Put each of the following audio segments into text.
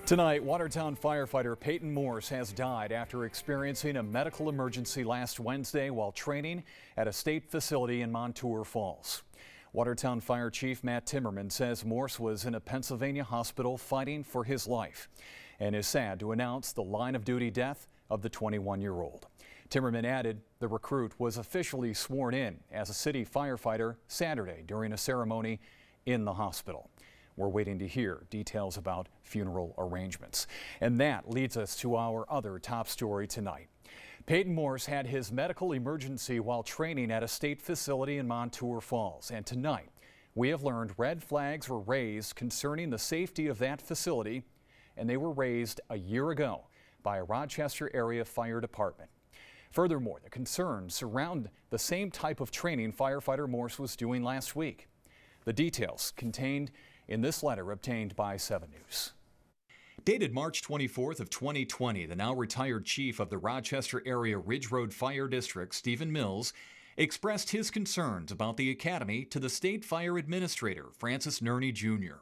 Tonight, Watertown firefighter Peyton Morse has died after experiencing a medical emergency last Wednesday while training at a state facility in Montour Falls. Watertown Fire Chief Matt Timmerman says Morse was in a Pennsylvania hospital fighting for his life and is sad to announce the line-of-duty death of the 21-year-old. Timmerman added the recruit was officially sworn in as a city firefighter Saturday during a ceremony in the hospital. We're waiting to hear details about funeral arrangements. And that leads us to our other top story tonight. Peyton Morse had his medical emergency while training at a state facility in Montour Falls. And tonight, we have learned red flags were raised concerning the safety of that facility, and they were raised a year ago by a Rochester area fire department. Furthermore, the concerns surround the same type of training firefighter Morse was doing last week. The details contained in this letter obtained by 7 News. Dated March 24th of 2020, the now retired chief of the Rochester area Ridge Road Fire District, Stephen Mills, expressed his concerns about the academy to the state fire administrator, Francis Nerney Jr.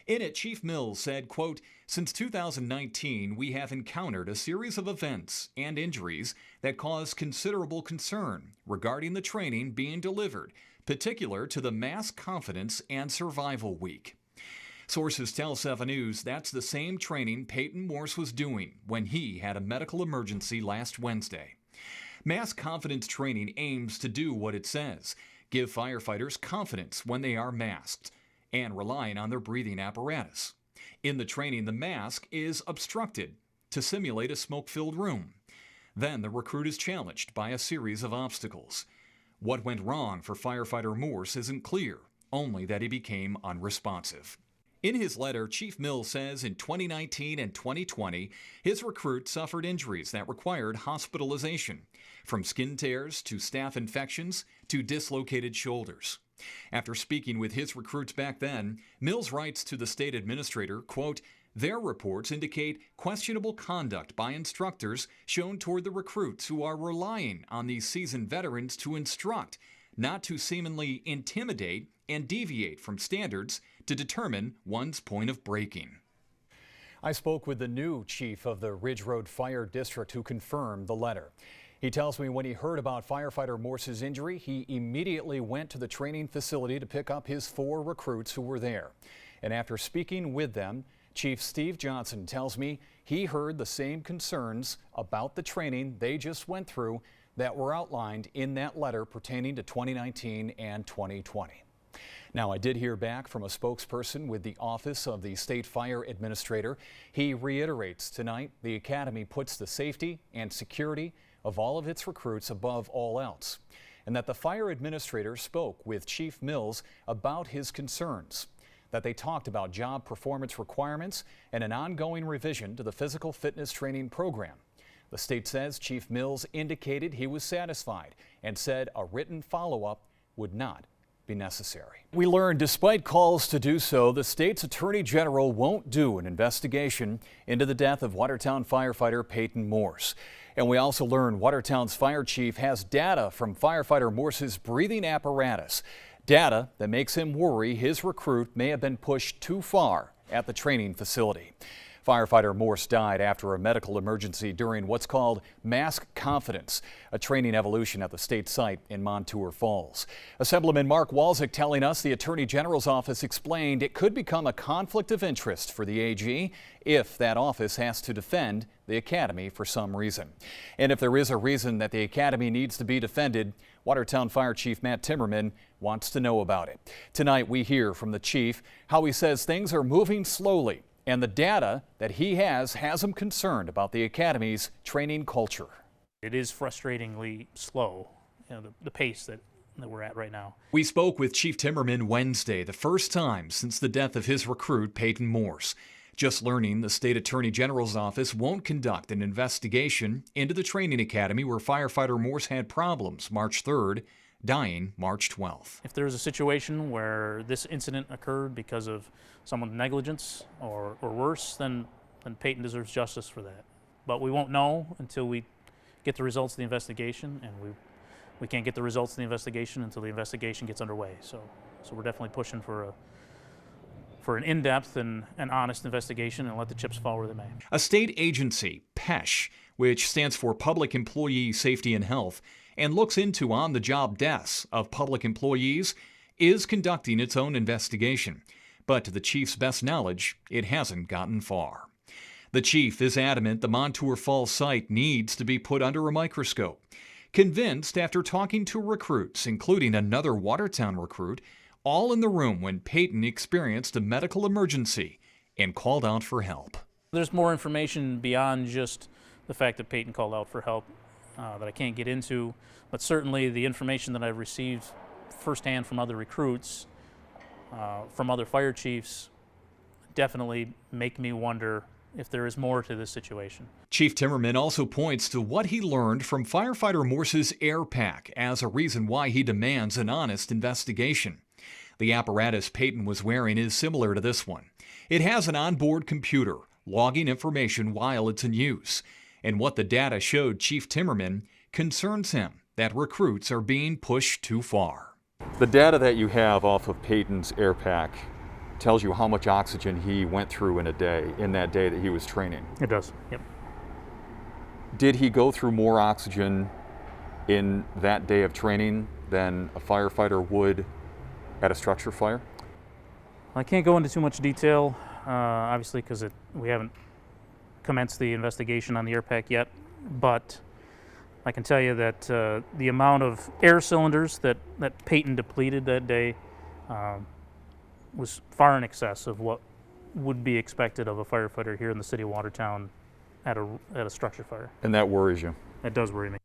In it, Chief Mills said, quote, "Since 2019, we have encountered a series of events and injuries that cause considerable concern regarding the training being delivered, particular to the Mass Confidence and Survival Week." Sources tell 7 News that's the same training Peyton Morse was doing when he had a medical emergency last Wednesday. Mass confidence training aims to do what it says, give firefighters confidence when they are masked and relying on their breathing apparatus. In the training, the mask is obstructed to simulate a smoke-filled room. Then the recruit is challenged by a series of obstacles. What went wrong for firefighter Morse isn't clear, only that he became unresponsive. In his letter, Chief Mills says in 2019 and 2020, his recruit suffered injuries that required hospitalization, from skin tears to staph infections to dislocated shoulders. After speaking with his recruits back then, Mills writes to the state administrator, quote, "Their reports indicate questionable conduct by instructors shown toward the recruits who are relying on these seasoned veterans to instruct, not to seemingly intimidate and deviate from standards to determine one's point of breaking." I spoke with the new chief of the Ridge Road Fire District who confirmed the letter. He tells me when he heard about firefighter Morse's injury, he immediately went to the training facility to pick up his 4 recruits who were there. And after speaking with them, Chief Steve Johnson tells me he heard the same concerns about the training they just went through that were outlined in that letter pertaining to 2019 and 2020. Now, I did hear back from a spokesperson with the Office of the State Fire Administrator. He reiterates tonight the Academy puts the safety and security of all of its recruits above all else, and that the fire administrator spoke with Chief Mills about his concerns, that they talked about job performance requirements and an ongoing revision to the physical fitness training program. The state says Chief Mills indicated he was satisfied and said a written follow-up would not be necessary. We learned despite calls to do so, the state's attorney general won't do an investigation into the death of Watertown firefighter Peyton Morse. And we also learned Watertown's fire chief has data from firefighter Morse's breathing apparatus, data that makes him worry his recruit may have been pushed too far at the training facility. Firefighter Morse died after a medical emergency during what's called Mask Confidence, a training evolution at the state site in Montour Falls. Assemblyman Mark Walczyk telling us the Attorney General's office explained it could become a conflict of interest for the AG if that office has to defend the Academy for some reason. And if there is a reason that the Academy needs to be defended, Watertown Fire Chief Matt Timmerman wants to know about it. Tonight we hear from the chief how he says things are moving slowly, and the data that he has him concerned about the Academy's training culture. It is frustratingly slow, the pace that we're at right now. We spoke with Chief Timmerman Wednesday, the first time since the death of his recruit, Peyton Morse. Just learning the state attorney general's office won't conduct an investigation into the training academy where firefighter Morse had problems March 3rd, dying March 12th. If there's a situation where this incident occurred because of someone's negligence or worse, then Peyton deserves justice for that. But we won't know until we get the results of the investigation, and we can't get the results of the investigation until the investigation gets underway. So we're definitely pushing for for an in-depth and an honest investigation and let the chips fall where they may. A state agency, PESH, which stands for Public Employee Safety and Health, and looks into on-the-job deaths of public employees, is conducting its own investigation. But to the chief's best knowledge, it hasn't gotten far. The chief is adamant the Montour Falls site needs to be put under a microscope, convinced after talking to recruits, including another Watertown recruit, all in the room when Peyton experienced a medical emergency and called out for help. There's more information beyond just the fact that Peyton called out for help that I can't get into, but certainly the information that I've received firsthand from other recruits, from other fire chiefs, definitely make me wonder if there is more to this situation. Chief Timmerman also points to what he learned from firefighter Morse's air pack as a reason why he demands an honest investigation. The apparatus Peyton was wearing is similar to this one. It has an onboard computer logging information while it's in use. And what the data showed Chief Timmerman concerns him that recruits are being pushed too far. The data that you have off of Peyton's air pack tells you how much oxygen he went through in a day, in that day that he was training. It does, yep. Did he go through more oxygen in that day of training than a firefighter would at a structure fire? I can't go into too much detail, obviously, because we haven't commenced the investigation on the air pack yet, but I can tell you that the amount of air cylinders that Peyton depleted that day was far in excess of what would be expected of a firefighter here in the city of Watertown at a structure fire. And that worries you? It does worry me.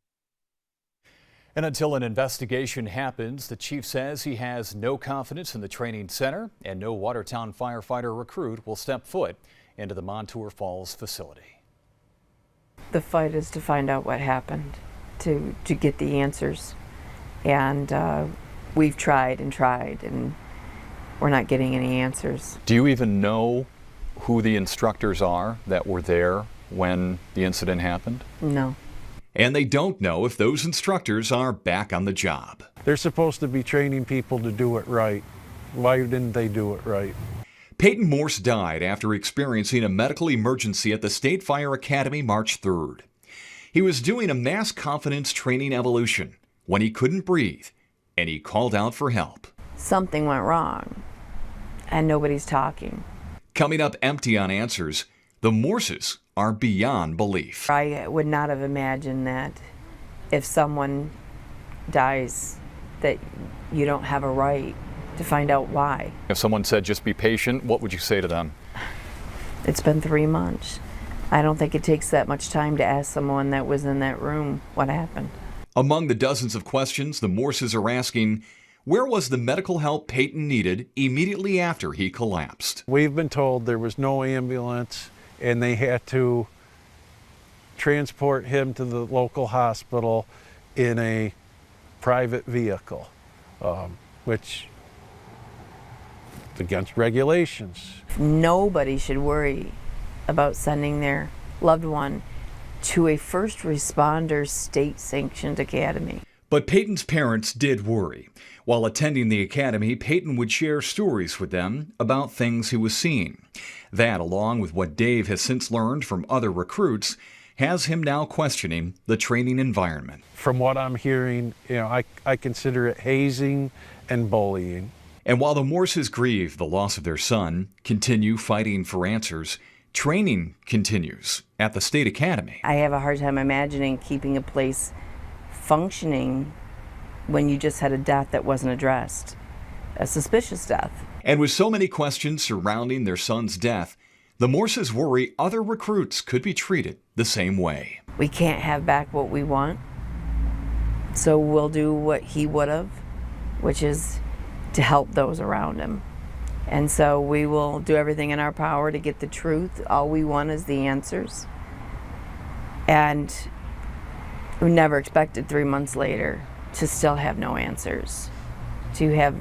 And until an investigation happens, the chief says he has no confidence in the training center and no Watertown firefighter recruit will step foot into the Montour Falls facility. The fight is to find out what happened, to get the answers. And we've tried and we're not getting any answers. Do you even know who the instructors are that were there when the incident happened? No. And they don't know if those instructors are back on the job. They're supposed to be training people to do it right. Why didn't they do it right? Peyton Morse died after experiencing a medical emergency at the State Fire Academy March 3rd. He was doing a mass confidence training evolution when he couldn't breathe and he called out for help. Something went wrong and nobody's talking. Coming up empty on answers, the Morses are beyond belief. I would not have imagined that if someone dies that you don't have a right to find out why. If someone said just be patient, what would you say to them? It's been 3 months. I don't think it takes that much time to ask someone that was in that room what happened. Among the dozens of questions the Morses are asking, where was the medical help Peyton needed immediately after he collapsed? We've been told there was no ambulance and they had to transport him to the local hospital in a private vehicle, which is against regulations. Nobody should worry about sending their loved one to a first responder state-sanctioned academy. But Peyton's parents did worry. While attending the academy, Peyton would share stories with them about things he was seeing. That, along with what Dave has since learned from other recruits, has him now questioning the training environment. From what I'm hearing, I consider it hazing and bullying. And while the Morses grieve the loss of their son, continue fighting for answers, training continues at the State Academy. I have a hard time imagining keeping a place functioning when you just had a death that wasn't addressed, a suspicious death. And with so many questions surrounding their son's death, the Morses worry other recruits could be treated the same way. We can't have back what we want, so we'll do what he would have, which is to help those around him. And so we will do everything in our power to get the truth. All we want is the answers. And we never expected 3 months later to still have no answers. To have,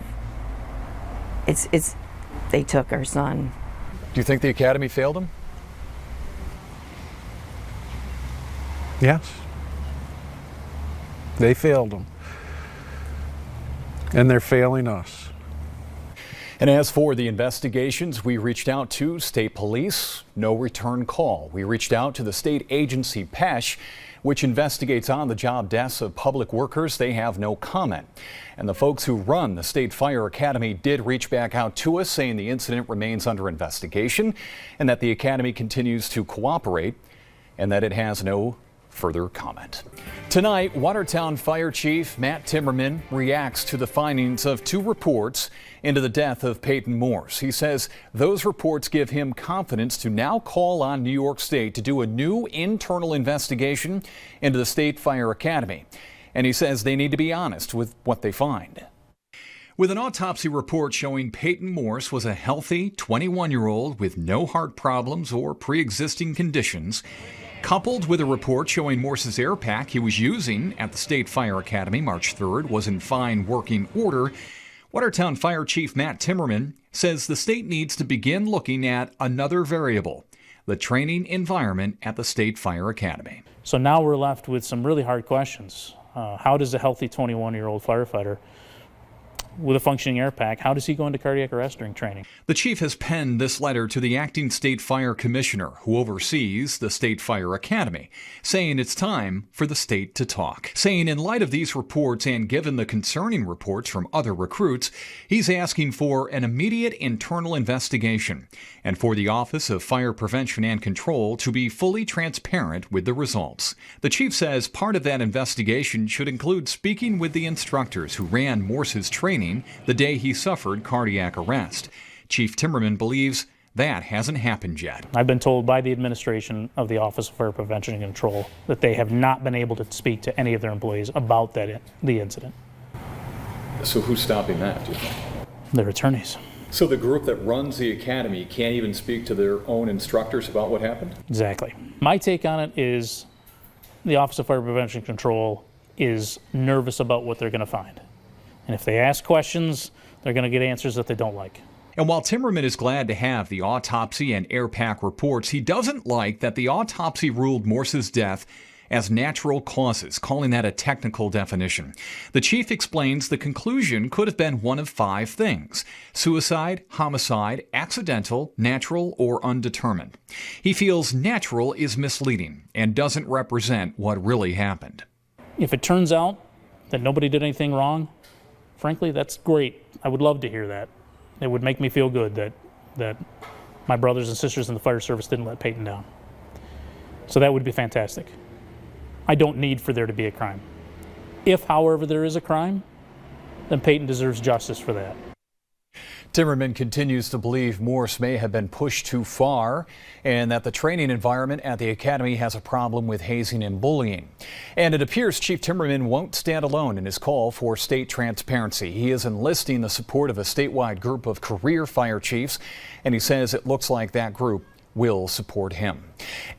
they took our son. Do you think the academy failed him? Yes. They failed him. And they're failing us. And as for the investigations, we reached out to state police, no return call. We reached out to the state agency PESH, which investigates on-the-job deaths of public workers. They have no comment. And the folks who run the State Fire Academy did reach back out to us, saying the incident remains under investigation and that the academy continues to cooperate and that it has no further comment. Tonight, Watertown Fire Chief Matt Timmerman reacts to the findings of 2 reports into the death of Peyton Morse. He says those reports give him confidence to now call on New York State to do a new internal investigation into the State Fire Academy. And he says they need to be honest with what they find. With an autopsy report showing Peyton Morse was a healthy 21-year-old with no heart problems or pre-existing conditions, coupled with a report showing Morse's air pack he was using at the State Fire Academy March 3rd was in fine working order, Watertown Fire Chief Matt Timmerman says the state needs to begin looking at another variable, the training environment at the State Fire Academy. So now we're left with some really hard questions. How does a healthy 21-year-old firefighter with a functioning air pack, how does he go into cardiac arrest during training? The chief has penned this letter to the acting state fire commissioner who oversees the State Fire Academy, saying it's time for the state to talk. Saying in light of these reports and given the concerning reports from other recruits, he's asking for an immediate internal investigation and for the Office of Fire Prevention and Control to be fully transparent with the results. The chief says part of that investigation should include speaking with the instructors who ran Morse's training the day he suffered cardiac arrest. Chief Timmerman believes that hasn't happened yet. I've been told by the administration of the Office of Fire Prevention and Control that they have not been able to speak to any of their employees about the incident. So who's stopping that, do you think? Their attorneys. So the group that runs the academy can't even speak to their own instructors about what happened? Exactly. My take on it is the Office of Fire Prevention and Control is nervous about what they're going to find. And if they ask questions, they're going to get answers that they don't like. And while Timmerman is glad to have the autopsy and air pack reports, he doesn't like that the autopsy ruled Morse's death as natural causes, calling that a technical definition. The chief explains the conclusion could have been one of 5 things: suicide, homicide, accidental, natural, or undetermined. He feels natural is misleading and doesn't represent what really happened. If it turns out that nobody did anything wrong, frankly, that's great. I would love to hear that. It would make me feel good that my brothers and sisters in the fire service didn't let Peyton down. So that would be fantastic. I don't need for there to be a crime. If, however, there is a crime, then Peyton deserves justice for that. Timmerman continues to believe Morse may have been pushed too far and that the training environment at the academy has a problem with hazing and bullying. And it appears Chief Timmerman won't stand alone in his call for state transparency. He is enlisting the support of a statewide group of career fire chiefs, and he says it looks like that group will support him.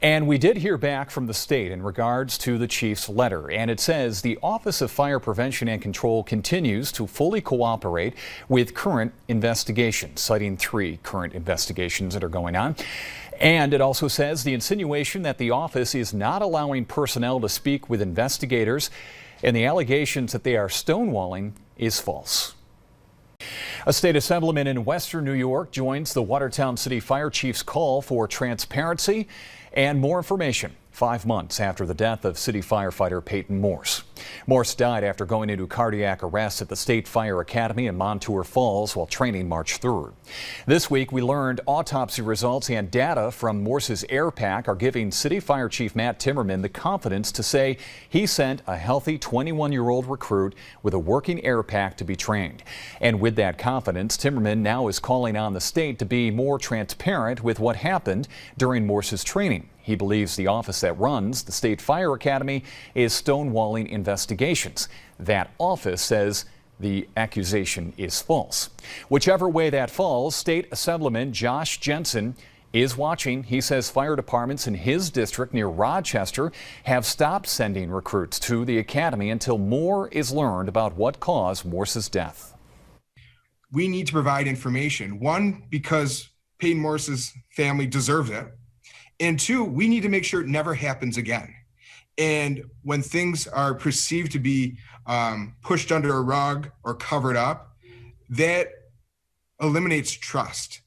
And we did hear back from the state in regards to the chief's letter, and it says the Office of Fire Prevention and Control continues to fully cooperate with current investigations, citing 3 current investigations that are going on. And it also says the insinuation that the office is not allowing personnel to speak with investigators and the allegations that they are stonewalling is false. A state assemblyman in western New York joins the Watertown City Fire Chief's call for transparency and more information 5 months after the death of city firefighter Peyton Morse. Morse died after going into cardiac arrest at the State Fire Academy in Montour Falls while training March 3rd. This week we learned autopsy results and data from Morse's air pack are giving City Fire Chief Matt Timmerman the confidence to say he sent a healthy 21-year-old recruit with a working air pack to be trained. And with that confidence, Timmerman now is calling on the state to be more transparent with what happened during Morse's training. He believes the office that runs the State Fire Academy is stonewalling investigations. That office says the accusation is false. Whichever way that falls, State Assemblyman Josh Jensen is watching. He says fire departments in his district near Rochester have stopped sending recruits to the academy until more is learned about what caused Morse's death. We need to provide information. 1, because Peyton Morse's family deserves it. And 2, we need to make sure it never happens again. And when things are perceived to be pushed under a rug or covered up, that eliminates trust.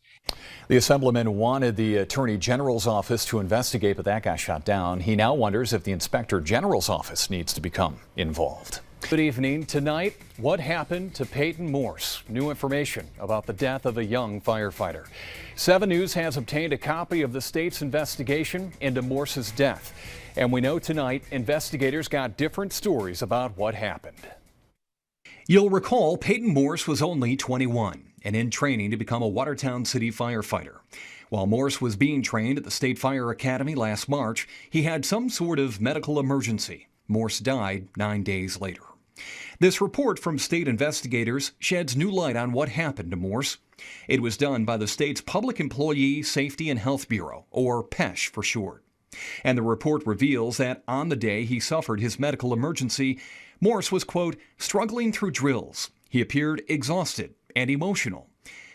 The Assemblyman wanted the Attorney General's office to investigate, but that got shot down. He now wonders if the Inspector General's office needs to become involved. Good evening. Tonight, what happened to Peyton Morse? New information about the death of a young firefighter. 7 News has obtained a copy of the state's investigation into Morse's death. And we know tonight, investigators got different stories about what happened. You'll recall Peyton Morse was only 21 and in training to become a Watertown City firefighter. While Morse was being trained at the State Fire Academy last March, he had some sort of medical emergency. Morse died 9 days later. This report from state investigators sheds new light on what happened to Morse. It was done by the state's Public Employee Safety and Health Bureau, or PESH for short. And the report reveals that on the day he suffered his medical emergency, Morse was, quote, struggling through drills. He appeared exhausted and emotional.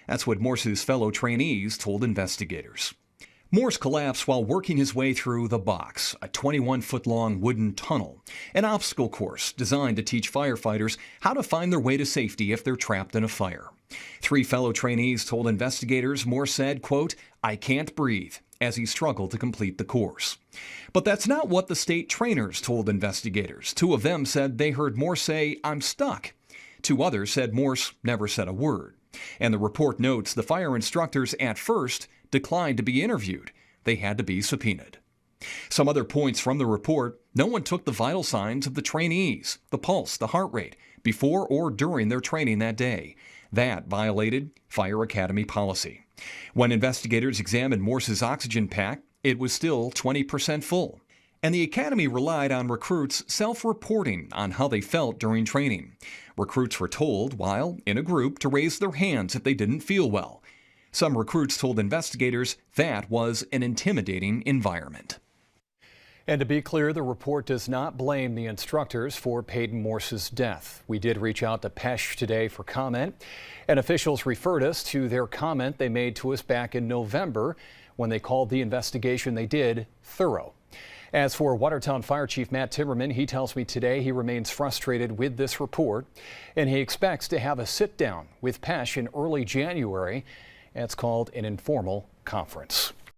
That's what Morse's fellow trainees told investigators. Morse collapsed while working his way through the box, a 21-foot-long wooden tunnel, an obstacle course designed to teach firefighters how to find their way to safety if they're trapped in a fire. 3 fellow trainees told investigators Morse said, quote, I can't breathe, as he struggled to complete the course. But that's not what the state trainers told investigators. 2 of them said they heard Morse say, I'm stuck. 2 others said Morse never said a word. And the report notes the fire instructors at first declined to be interviewed. They had to be subpoenaed. Some other points from the report: no one took the vital signs of the trainees, the pulse, the heart rate, before or during their training that day. That violated Fire Academy policy. When investigators examined Morse's oxygen pack, it was still 20% full. And the Academy relied on recruits self-reporting on how they felt during training. Recruits were told, while in a group, to raise their hands if they didn't feel well. Some recruits told investigators that was an intimidating environment. And to be clear, the report does not blame the instructors for Peyton Morse's death. We did reach out to PESH today for comment, and officials referred us to their comment they made to us back in November when they called the investigation they did thorough. As for Watertown Fire Chief Matt Timmerman, he tells me today he remains frustrated with this report, and he expects to have a sit-down with PESH in early January. It's called an informal conference.